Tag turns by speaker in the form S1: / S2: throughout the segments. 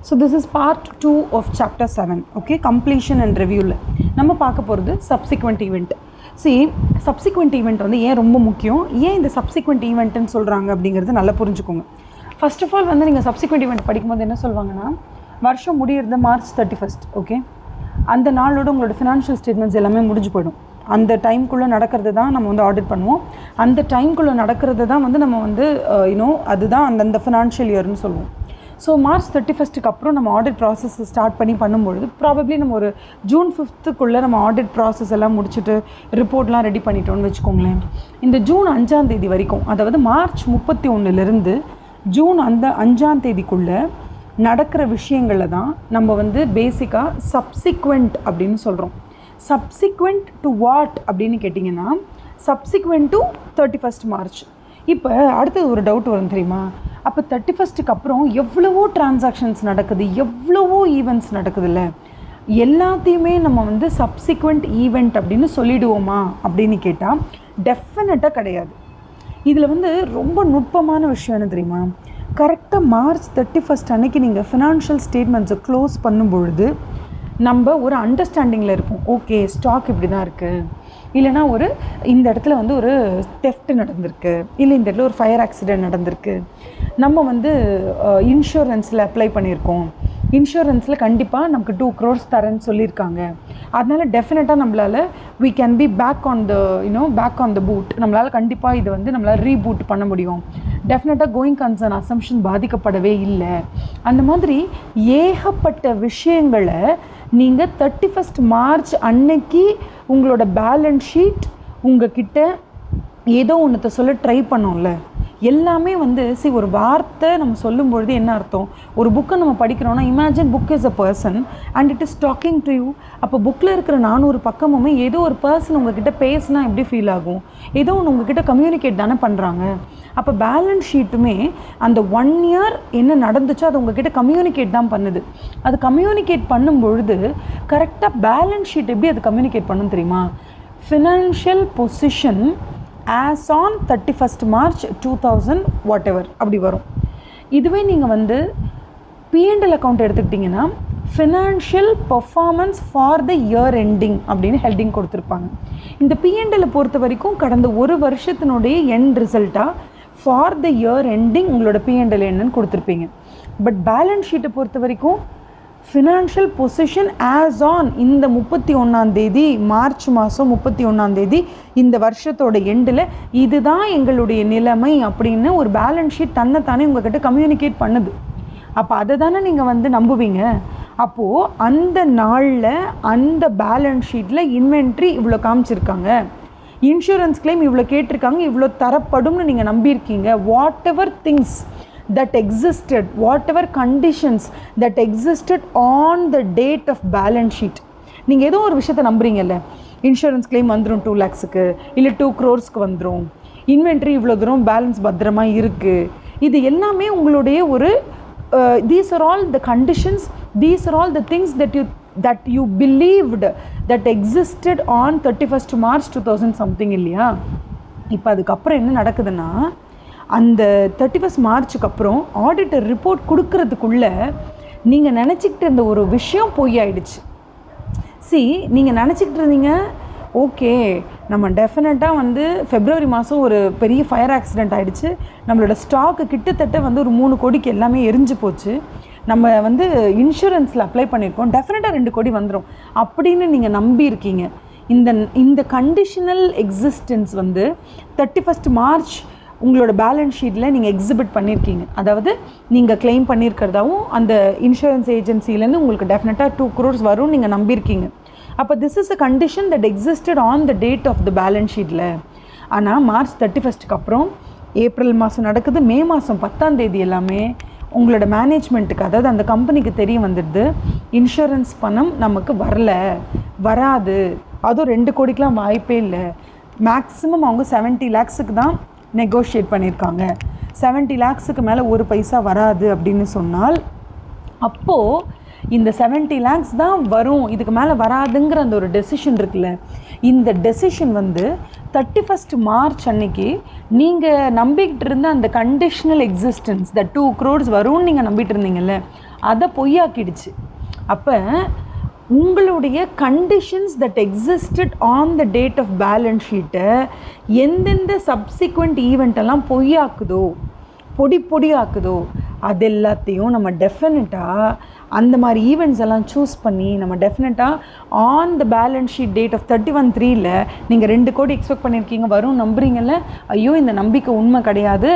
S1: So this is part 2 of chapter 7. Okay, completion and review. நம்ம பார்க்க போகிறது subsequent event. See, subsequent event வந்து ஏன் ரொம்ப முக்கியம், ஏன் இந்த subsequent eventன்னு சொல்கிறாங்க அப்படிங்கிறது நல்லா புரிஞ்சுக்கோங்க. ஃபர்ஸ்ட் ஆஃப் ஆல் வந்து நீங்கள் subsequent event படிக்கும்போது என்ன சொல்லுவாங்கன்னா, வருஷம் முடியிறது March 31st. ஓகே, அந்த நாளோட உங்களோட ஃபினான்ஷியல் ஸ்டேட்மெண்ட்ஸ் எல்லாமே முடிஞ்சு போயிடும். அந்த டைம்குள்ளே நடக்கிறது தான் நம்ம வந்து ஆடிட் பண்ணுவோம். அந்த டைம்குள்ளே நடக்கிறது தான் வந்து நம்ம வந்து அதுதான் அந்த ஃபினான்ஷியல் இயர்னு சொல்லுவோம். ஸோ March 31st அப்புறம் நம்ம ஆடிட் ப்ராசஸ் ஸ்டார்ட் பண்ணும்பொழுது ப்ராபப்ளி நம்ம ஒரு June 5th நம்ம ஆடிட் ப்ராசஸ் எல்லாம் முடிச்சுட்டு ரிப்போர்ட்லாம் ரெடி பண்ணிட்டோம்னு வச்சுக்கோங்களேன். இந்த June 5 வரைக்கும், அதாவது March 31 June 5 நடக்கிற விஷயங்களில் தான் நம்ம வந்து பேசிக்காக சப்சிக்வெண்ட் அப்படின்னு சொல்கிறோம். சப்சிக்வெண்ட் டு வாட் அப்படின்னு கேட்டிங்கன்னா, சப்சிக்வெண்ட் டு 31st March. இப்போ அடுத்தது ஒரு டவுட் வரும் தெரியுமா, அப்போ 31st அப்புறம் எவ்வளவோ டிரான்சாக்ஷன்ஸ் நடக்குது, எவ்வளவோ ஈவெண்ட்ஸ் நடக்குதுல்ல, எல்லாத்தையுமே நம்ம வந்து சப்சிக்வெண்ட் ஈவெண்ட் அப்படின்னு சொல்லிடுவோமா அப்படின்னு கேட்டால் டெஃபினட்டாக கிடையாது. இதில் வந்து ரொம்ப நுட்பமான விஷயம் என்ன தெரியுமா, கரெக்டாக March 31st அன்னைக்கு நீங்கள் ஃபினான்ஷியல் ஸ்டேட்மெண்ட்ஸை க்ளோஸ் பண்ணும்பொழுது நம்ம ஒரு அண்டர்ஸ்டாண்டிங்கில் இருப்போம். ஓகே, ஸ்டாக் இப்படி தான் இருக்குது, இல்லைனா ஒரு இந்த இடத்துல வந்து ஒரு தெஃப்ட் நடந்திருக்கு, இல்லை இந்த இடத்துல ஒரு ஃபயர் ஆக்சிடெண்ட் நடந்திருக்கு, நம்ம வந்து இன்சூரன்ஸில் அப்ளை பண்ணியிருக்கோம், இன்சூரன்ஸில் கண்டிப்பாக நமக்கு 2 crores தரேன்னு சொல்லியிருக்காங்க, அதனால் டெஃபினட்டாக நம்மளால் we can be back on the boot, நம்மளால் கண்டிப்பாக இது வந்து நம்மளால் ரீபூட் பண்ண முடியும், டெஃபினட்டாக கோயிங் கன்சர்ன் அசம்ஷன் பாதிக்கப்படவே இல்லை. அந்த மாதிரி ஏகப்பட்ட விஷயங்களை நீங்கள் 31st March அன்னைக்கு உங்களோட பேலன்ஸ் ஷீட் உங்ககிட்ட ஏதோ ஒன்றத்தை சொல்ல ட்ரை பண்ணோம்ல, எல்லாமே வந்து ஒரு வார்த்தை நம்ம சொல்லும்பொழுது என்ன அர்த்தம், ஒரு புக்கை நம்ம படிக்கிறோன்னா, imagine book is a person and it is talking to you. அப்போ புக்கில் இருக்கிற 400 பக்கமுமே ஏதோ ஒரு பர்சன் உங்ககிட்ட பேசினா எப்படி ஃபீல் ஆகும், ஏதோ ஒன்று உங்ககிட்ட கம்யூனிகேட் தானே பண்ணுறாங்க. அப்போ பேலன்ஸ் ஷீட்டுமே அந்த 1 year என்ன நடந்துச்சோ அது உங்ககிட்ட கம்யூனிகேட் தான் பண்ணுது. அது கம்யூனிகேட் பண்ணும்பொழுது கரெக்டாக பேலன்ஸ் ஷீட் எப்படி அது கம்யூனிகேட் பண்ணும் தெரியுமா, financial position as on 31st March 2000 whatever அப்படி வரும். இதுவே நீங்கள் வந்து P&L அக்கௌண்ட் எடுத்துக்கிட்டிங்கன்னா financial performance for the year ending அப்படின்னு ஹெல்டிங் கொடுத்துருப்பாங்க. இந்த P&L பொறுத்த வரைக்கும் கடந்த ஒரு வருஷத்தினுடைய எண்ட் ரிசல்ட்டாக ஃபார் த இயர் எண்டிங் உங்களோட P&L என்னன்னு கொடுத்துருப்பீங்க. பட் பேலன்ஸ் ஷீட்டை பொறுத்த வரைக்கும் ஃபினான்ஷியல் பொசிஷன் ஆஸ் ஆன் இந்த 31 மார்ச் மாதம் 31 இந்த வருஷத்தோட எண்டில் இதுதான் எங்களுடைய நிலைமை அப்படின்னு ஒரு பேலன்ஸ் ஷீட் தன்னைத்தானே உங்கள்கிட்ட கம்யூனிகேட் பண்ணுது. அப்போ அதை தானே நீங்கள் வந்து நம்புவீங்க. அப்போது அந்த நாளில் அந்த பேலன்ஸ் ஷீட்டில் இன்வென்ட்ரி இவ்வளோ காமிச்சிருக்காங்க, இன்சூரன்ஸ் கிளைம் இவ்வளோ கேட்டிருக்காங்க, இவ்வளோ தரப்படும்னு நீங்கள் நம்பியிருக்கீங்க. Whatever things that existed, whatever conditions that existed on the date of balance sheet, நீங்கள் ஏதோ ஒரு விஷயத்தை நம்புறீங்கல்ல, இன்சூரன்ஸ் கிளைம் வந்துடும் 2 lakhsக்கு, இல்லை 2 crores வந்துடும், இன்வென்ட்ரி இவ்வளோ தூரம் பேலன்ஸ் பத்திரமா இருக்குது, இது எல்லாமே உங்களுடைய ஒரு these are all the conditions, these are all the things that you believed that existed on 31st March 2000 something இல்லையா. இப்போ அதுக்கப்புறம் என்ன நடக்குதுன்னா, அந்த 31st March அப்புறம் ஆடிட்டர் ரிப்போர்ட் கொடுக்கறதுக்குள்ளே நீங்கள் நினச்சிக்கிட்டு இருந்த ஒரு விஷயம் பொய் ஆயிடுச்சு. நீங்கள் நினச்சிக்கிட்டு இருந்தீங்க, ஓகே நம்ம டெஃபினட்டாக வந்து February மாதம் ஒரு பெரிய ஃபயர் ஆக்சிடெண்ட் ஆகிடுச்சு, நம்மளோட ஸ்டாக்கு கிட்டத்தட்ட வந்து ஒரு 3 கோடிக்கு எல்லாமே எரிஞ்சு போச்சு, நம்ம வந்து இன்சூரன்ஸில் அப்ளை பண்ணியிருக்கோம், டெஃபினட்டாக 2 கோடி வந்துடும் அப்படின்னு நீங்கள் நம்பியிருக்கீங்க. இந்த கண்டிஷனல் எக்ஸிஸ்டன்ஸ் வந்து 31st March உங்களோட பேலன்ஸ் ஷீட்டில் நீங்கள் எக்ஸிபிட் பண்ணியிருக்கீங்க. அதாவது நீங்கள் கிளைம் பண்ணியிருக்கிறதாவும் அந்த இன்சூரன்ஸ் ஏஜென்சிலேருந்து உங்களுக்கு டெஃபினட்டாக 2 crores வரும்னு நீங்கள் நம்பியிருக்கீங்க. அப்போ this is a condition that existed on the date of the balance ஷீட்டில். ஆனால் March 31st அப்புறம் ஏப்ரல் மாதம் நடக்குது, மே மாதம் 10 எல்லாமே உங்களோட மேனேஜ்மெண்ட்டுக்கு, அதாவது அந்த கம்பெனிக்கு தெரிய வந்துடுது, இன்சூரன்ஸ் பணம் நமக்கு வராது, அதுவும் 2 கோடிக்கெலாம் வாய்ப்பே இல்லை, மேக்ஸிமம் அவங்க 70 lakhsக்கு தான் நெகோஷியேட் பண்ணியிருக்காங்க, 70 lakhsக்கு மேலே ஒரு பைசா வராது அப்படின்னு சொன்னால், அப்போது இந்த 70 lakhs தான் வரும், இதுக்கு மேலே வராதுங்கிற அந்த ஒரு டெசிஷன் இருக்குல்ல, இந்த டெசிஷன் வந்து 31st March அன்னைக்கு நீங்கள் நம்பிக்கிட்டு இருந்த அந்த கண்டிஷனல் எக்ஸிஸ்டன்ஸ், த 2 crores வரும்னு நீங்கள் நம்பிட்டு இருந்தீங்கல்ல, அதை பொய்யாக்கிடுச்சு. அப்போ உங்களுடைய conditions that existed on the date of balance ஷீட்டை எந்தெந்த சப்சிக்வெண்ட் ஈவெண்ட்டெல்லாம் பொய்யாக்குதோ, பொடியாக்குதோ, அது எல்லாத்தையும் நம்ம டெஃபினட்டாக அந்த மாதிரி ஈவெண்ட்ஸ் எல்லாம் சூஸ் பண்ணி நம்ம டெஃபினட்டாக on the balance sheet date of 31/3 நீங்கள் 2 கோடி எக்ஸ்பெக்ட் பண்ணியிருக்கீங்க, வரும் நம்புறீங்கல்ல, ஐயோ இந்த நம்பிக்கை உண்மை கிடையாது,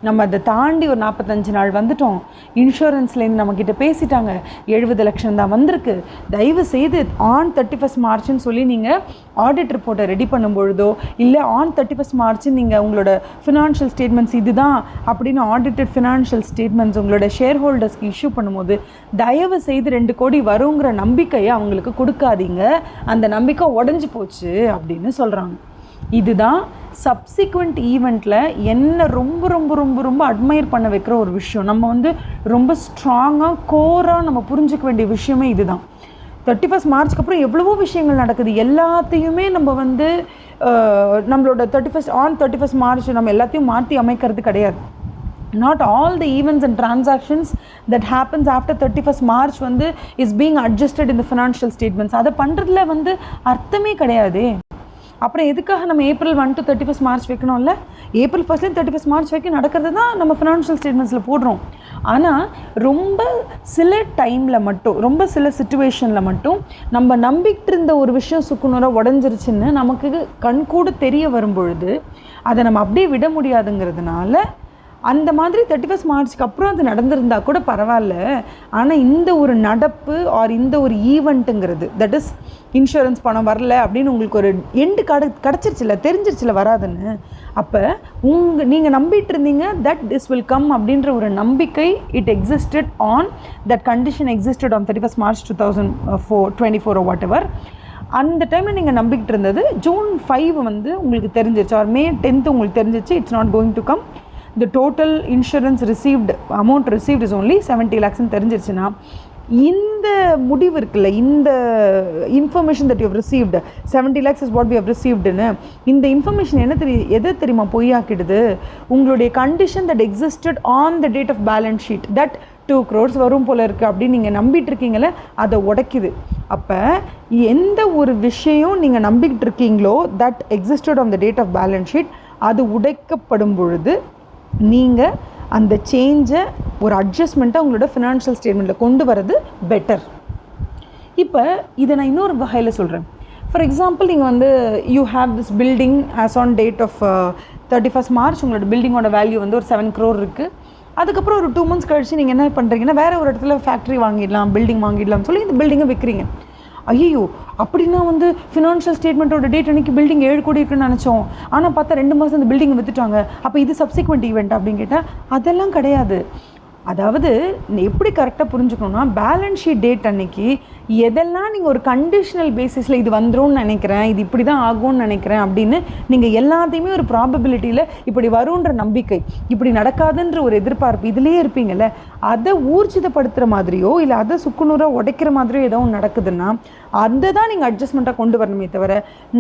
S1: நம்ம அதை தாண்டி ஒரு 45 நாள் வந்துட்டோம், இன்சூரன்ஸ்லேருந்து நம்மக்கிட்ட பேசிட்டாங்க, 70 லட்சம் தான் வந்திருக்கு, தயவு செய்து ஆன் 31st மார்ச்னு சொல்லி நீங்கள் ஆடிட் ரிப்போர்ட்டை ரெடி பண்ணும்பொழுதோ, இல்லை ஆன் 31st மார்ச் நீங்கள் உங்களோட ஃபினான்ஷியல் ஸ்டேட்மெண்ட்ஸ் இதுதான் அப்படின்னு ஆடிட்டட் ஃபினான்ஷியல் ஸ்டேட்மெண்ட்ஸ் உங்களோட ஷேர் ஹோல்டர்ஸ்க்கு இஷ்யூ பண்ணும்போது தயவு செய்து 2 கோடி வருங்கிற நம்பிக்கையை அவங்களுக்கு கொடுக்காதீங்க, அந்த நம்பிக்கை உடஞ்சி போச்சு அப்படின்னு சொல்கிறாங்க. இதுதான் சப்சிக்வெண்ட் ஈவெண்ட்டில் என்ன ரொம்ப ரொம்ப ரொம்ப ரொம்ப அட்மையர் பண்ண வைக்கிற ஒரு விஷயம். நம்ம ரொம்ப ஸ்ட்ராங்காக கோராக நம்ம புரிஞ்சிக்க வேண்டிய விஷயமே இதுதான். 31st மார்ச்க்கு அப்புறம் எவ்வளவோ விஷயங்கள் நடக்குது, எல்லாத்தையுமே நம்ம நம்மளோட 31st மார்ச் நம்ம எல்லாத்தையும் மாற்றி அமைக்கிறது கிடையாது. Not all the events and transactions that happens after 31st March is being adjusted in the financial statements. அதை பண்ணுறதுல அர்த்தமே கிடையாது. அப்புறம் எதுக்காக நம்ம April 1 to 31st March வைக்கணும்ல? April 1 31st March வரைக்கும் நடக்கிறது தான் நம்ம ஃபினான்ஷியல் ஸ்டேட்மெண்ட்ஸில் போடுறோம். ஆனால் ரொம்ப சில டைமில் மட்டும், ரொம்ப சில சிச்சுவேஷனில் மட்டும் நம்ம நம்பிக்கிட்டு இருந்த ஒரு விஷயம் சுக்குநூறாக உடஞ்சிருச்சுன்னு நமக்கு கண்கூட தெரிய வரும் பொழுது அதை நம்ம அப்படியே விட முடியாதுங்கிறதுனால அந்த மாதிரி 31st மார்ச்சுக்கு அப்புறம் அது நடந்திருந்தால் கூட பரவாயில்ல. ஆனால் இந்த ஒரு நடப்பு ஆர் இந்த ஒரு ஈவெண்ட்டுங்கிறது, தட் இஸ் இன்சூரன்ஸ் பணம் வரல அப்படின்னு உங்களுக்கு ஒரு எண்டு கிடச்சிருச்சுல, தெரிஞ்சிருச்சுல வராதுன்னு, அப்போ நீங்கள் நம்பிட்டு இருந்தீங்க தட் திஸ் வில் கம் அப்படின்ற ஒரு நம்பிக்கை it existed on that condition existed on 31st March 2024 or whatever. அந்த டைமில் நீங்கள் நம்பிக்கிட்டு இருந்தது June 5 உங்களுக்கு தெரிஞ்சிருச்சு, ஆர் May 10 உங்களுக்கு தெரிஞ்சிச்சு it's not going to come, the total insurance received amount received is only 70 lakhs தெரிஞ்சிருச்சுன்னா, இந்த முடிவு இருக்குல்ல, இந்த information that you have received 70 lakhs is what we have received ன்னு, இந்த இன்ஃபர்மேஷன் எது தெரியுமா பொய்யாக்கிடுது? உங்களுடைய condition that existed on the date of balance sheet that 2 crores வரும் போல இருக்குது அப்படின்னு நீங்கள் நம்பிட்டு இருக்கீங்களே, அதை உடைக்குது. அப்போ எந்த ஒரு விஷயம் நீங்கள் நம்பிக்கிட்டு இருக்கீங்களோ that existed on the date of balance sheet அது உடைக்கப்படும் பொழுது நீங்கள் அந்த சேஞ்சை ஒரு அட்ஜஸ்ட்மெண்ட்டாக உங்களோட ஃபினான்ஷியல் ஸ்டேட்மெண்ட்டில் கொண்டு வரது பெட்டர். இப்போ இதை நான் இன்னொரு வகையில் சொல்கிறேன். ஃபார் எக்ஸாம்பிள் நீங்கள் you have this building as on date of 31st March உங்களோட பில்டிங்கோட வேல்யூ ஒரு 7 crore இருக்குது. அதுக்கப்புறம் ஒரு 2 months கழிச்சு நீங்கள் என்ன பண்ணுறீங்கன்னா வேறு ஒரு இடத்துல ஃபேக்ட்ரி வாங்கிடலாம், பில்டிங் வாங்கிடலாம்னு சொல்லி இந்த பில்டிங்கை விற்கிறீங்க. ஐயோ அப்படின்னா ஃபினான்ஷியல் ஸ்டேட்மெண்ட்டோட டேட் அன்றைக்கி பில்டிங் 7 கோடி இருக்குன்னு நினச்சோம், ஆனால் பார்த்தா 2 மாதம் அந்த பில்டிங்கை விற்றுட்டாங்க, அப்போ இது சப்சிக்வெண்ட் ஈவெண்ட் அப்படின்னு கேட்டால் அதெல்லாம் கிடையாது. அதாவது எப்படி கரெக்டாக புரிஞ்சுக்கணுன்னா, பேலன்ஸ் ஷீட் டேட் அன்னைக்கு எதெல்லாம் நீங்கள் ஒரு கண்டிஷனல் பேசிஸில் இது வந்துரும்னு நினைக்கிறேன், இது இப்படி தான் ஆகும்னு நினைக்கிறேன் அப்படின்னு நீங்கள் எல்லாத்தையுமே ஒரு ப்ராபபிலிட்டியில் இப்படி வரும்ன்ற நம்பிக்கை, இப்படி நடக்காதுன்ற ஒரு எதிர்பார்ப்பு இதிலே இருப்பீங்கள்ல, அதை ஊர்ஜிதப்படுத்துகிற மாதிரியோ இல்லை அதை சுக்குநூறாக உடைக்கிற மாதிரியோ ஏதோ ஒன்று நடக்குதுன்னா அதை தான் நீங்கள் அட்ஜஸ்ட்மெண்ட்டாக கொண்டு வரணுமே தவிர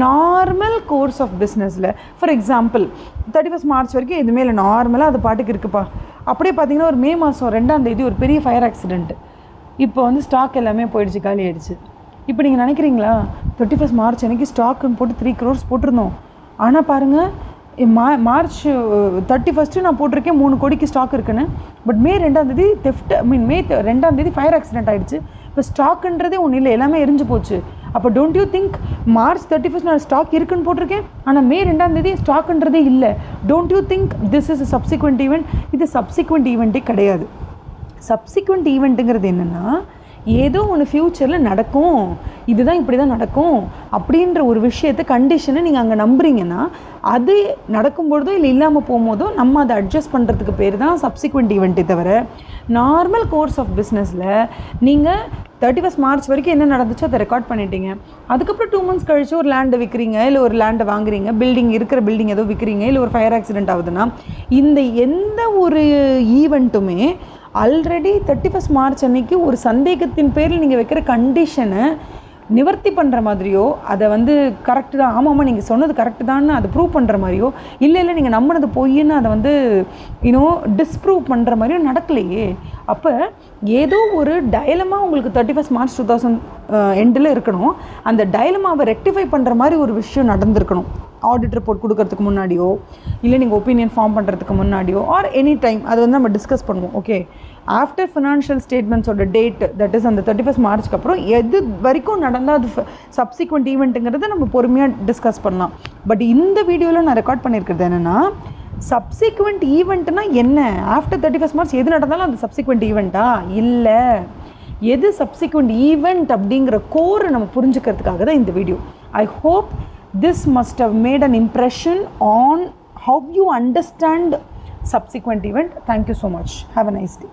S1: நார்மல் கோர்ஸ் ஆஃப் பிஸ்னஸில் ஃபார் எக்ஸாம்பிள் 31st மார்ச் வரைக்கும் எதுவுமே இல்லை, நார்மலாக அது பாட்டுக்கு இருக்குப்பா. அப்படியே பார்த்தீங்கன்னா ஒரு May மாதம் 2ஆம் தேதி ஒரு பெரிய ஃபயர் ஆக்சிடென்ட்டு, இப்போ ஸ்டாக் எல்லாமே போயிடுச்சு, காலி ஆகிடுச்சு. இப்போ நீங்கள் நினைக்கிறீங்களா 31st மார்ச் அன்றைக்கி ஸ்டாக்குன்னு போட்டு 3 crores போட்டிருந்தோம், ஆனால் பாருங்கள் மார்ச் 31st நான் போட்டிருக்கேன் 3 கோடிக்கு ஸ்டாக் இருக்குன்னு, பட் May 2ஆம் தேதி May 2ஆம் தேதி ஃபயர் ஆக்சிடென்ட் ஆகிடுச்சு. இப்போ ஸ்டாக்குன்றதே ஒன்றும் இல்லை, எல்லாமே எரிஞ்சு போச்சு. அப்போ don't you think March 31st நான் ஸ்டாக் இருக்குன்னு போட்டிருக்கேன், ஆனால் May 2ஆம் தேதி ஸ்டாக்குன்றதே இல்லை, don't you think this is a subsequent event? இது சப்சிக்வெண்ட் ஈவெண்ட்டே கிடையாது. சப்சிக்வெண்ட் ஈவெண்ட்டுங்கிறது என்னென்னா, ஏதோ ஒன்று ஃப்யூச்சரில் நடக்கும், இதுதான் இப்படி தான் நடக்கும் அப்படின்ற ஒரு விஷயத்தை கண்டிஷனை நீங்கள் அங்கே நம்புறீங்கன்னா அது நடக்கும்பொழுதோ இல்லை இல்லாமல் போகும்போதோ நம்ம அதை அட்ஜஸ்ட் பண்ணுறதுக்கு பேர் தான் சப்சிக்வெண்ட் ஈவெண்ட்டே தவிர நார்மல் கோர்ஸ் ஆஃப் பிஸ்னஸில் நீங்கள் 31st மார்ச் வரைக்கும் என்ன நடந்துச்சோ அதை ரெக்கார்ட் பண்ணிட்டீங்க. அதுக்கப்புறம் 2 months கழிச்சு ஒரு லேண்டை விற்கிறீங்க, இல்லை ஒரு லேண்டை வாங்குறீங்க, இருக்கிற பில்டிங் ஏதோ விற்கிறீங்க, இல்லை ஒரு ஃபயர் ஆக்சிடென்ட் ஆகுதுன்னா இந்த எந்த ஒரு ஈவெண்ட்டுமே ஆல்ரெடி 31st மார்ச் அன்னைக்கு ஒரு சந்தேகத்தின் பேரில் நீங்கள் வைக்கிற கண்டிஷனை நிவர்த்தி பண்ணுற மாதிரியோ அதை வந்து கரெக்டு தான், ஆமாம் நீங்கள் சொன்னது கரெக்டு தான்னு அதை ப்ரூவ் பண்ணுற மாதிரியோ, இல்லை நீங்கள் நம்பினது பொய்ன்னு அதை வந்து டிஸ்ப்ரூவ் பண்ணுற மாதிரியோ நடக்கலையே. அப்போ ஏதோ ஒரு டயலமா உங்களுக்கு 31st March 2000 எண்டில் இருக்கணும். அந்த டயலமாவை ரெக்டிஃபை பண்ணுற மாதிரி ஒரு விஷயம் நடந்திருக்கணும். ஆடிட் ரிப்போர்ட் கொடுக்கறதுக்கு முன்னாடியோ, இல்லை நீங்கள் ஒப்பீனியன் ஃபார்ம் பண்ணுறதுக்கு முன்னாடியோ, ஆர் எனி டைம் அது வந்து நம்ம டிஸ்கஸ் பண்ணுவோம். ஓகே, ஆஃப்டர் ஃபினான்ஷியல் ஸ்டேட்மெண்ட்ஸோட டேட், தட் இஸ் அந்த 31st Marchக்கு அப்புறம் எது வரைக்கும் நடந்தால் அது சப்சிக்வெண்ட் ஈவெண்ட்டுங்கிறத நம்ம பொறுமையாக டிஸ்கஸ் பண்ணலாம். பட் இந்த வீடியோவில் நான் ரெக்கார்ட் பண்ணியிருக்கிறது என்னென்னா, சப்சிக்வெண்ட் ஈவெண்ட்னா என்ன, ஆஃப்டர் 31st March எது நடந்தாலும் அது சப்சிக்வெண்ட் ஈவெண்ட்டா, இல்லை எது சப்சிக்வெண்ட் ஈவெண்ட் அப்படிங்கிற கோரை நம்ம புரிஞ்சுக்கிறதுக்காக தான் இந்த video. I hope this must have made an impression on how you understand subsequent event. Thank you so much. Have a nice day.